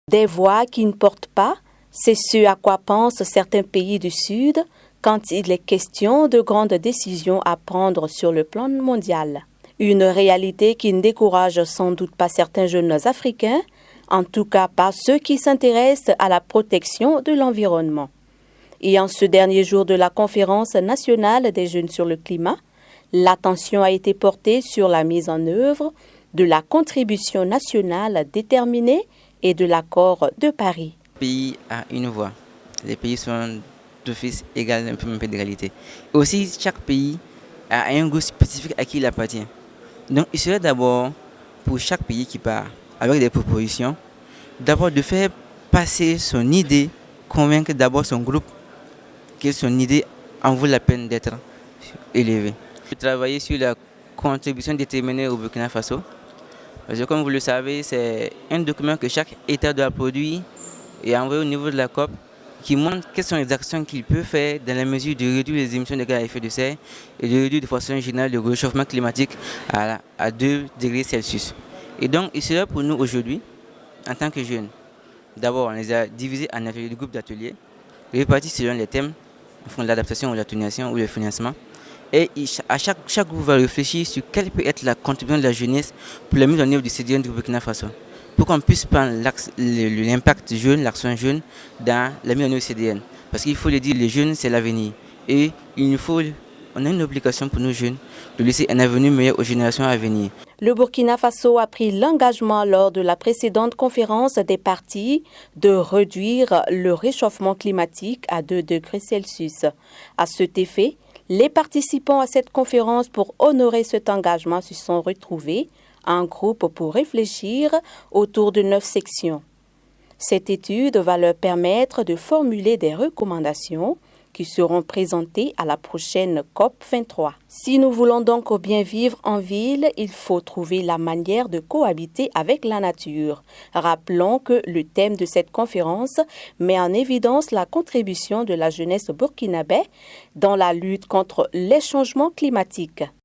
Des voix qui ne portent pas, c'est ce à quoi pensent certains pays du Sud quand il est question de grandes décisions à prendre sur le plan mondial. Une réalité qui ne décourage sans doute pas certains jeunes africains, en tout cas pas ceux qui s'intéressent à la protection de l'environnement. Et en ce dernier jour de la conférence nationale des jeunes sur le climat, l'attention a été portée sur la mise en œuvre de la contribution nationale déterminée et de l'accord de Paris. Le pays a une voix. Les pays sont d'office égal, un peu d'égalité. Aussi, chaque pays a un goût spécifique à qui il appartient. Donc, il serait d'abord pour chaque pays qui part avec des propositions, d'abord de faire passer son idée, convaincre d'abord son groupe que son idée en vaut la peine d'être élevée. Je travaille sur la contribution déterminée au Burkina Faso. Parce que comme vous le savez, c'est un document que chaque État doit produire et envoyer au niveau de la COP qui montre quelles sont les actions qu'il peut faire dans la mesure de réduire les émissions de gaz à effet de serre et de réduire de façon générale le réchauffement climatique à 2 degrés Celsius. Et donc, il serait pour nous aujourd'hui, en tant que jeunes, d'abord on les a divisés en ateliers, de groupes d'ateliers, répartis selon les thèmes, en fonction de l'adaptation ou l'atténuation ou le financement. Et chaque groupe va réfléchir sur quelle peut être la contribution de la jeunesse pour la mise en œuvre du CDN du Burkina Faso. Pour qu'on puisse prendre l'impact jeune, l'action jeune dans la mise en œuvre du CDN. Parce qu'il faut le dire, les jeunes, c'est l'avenir. Et on a une obligation pour nos jeunes de laisser un avenir meilleur aux générations à venir. Le Burkina Faso a pris l'engagement lors de la précédente conférence des parties de réduire le réchauffement climatique à 2 degrés Celsius. À cet effet, les participants à cette conférence pour honorer cet engagement se sont retrouvés en groupe pour réfléchir autour de 9 sections. Cette étude va leur permettre de formuler des recommandations qui seront présentées à la prochaine COP 23. Si nous voulons donc bien vivre en ville, il faut trouver la manière de cohabiter avec la nature. Rappelons que le thème de cette conférence met en évidence la contribution de la jeunesse burkinabé dans la lutte contre les changements climatiques.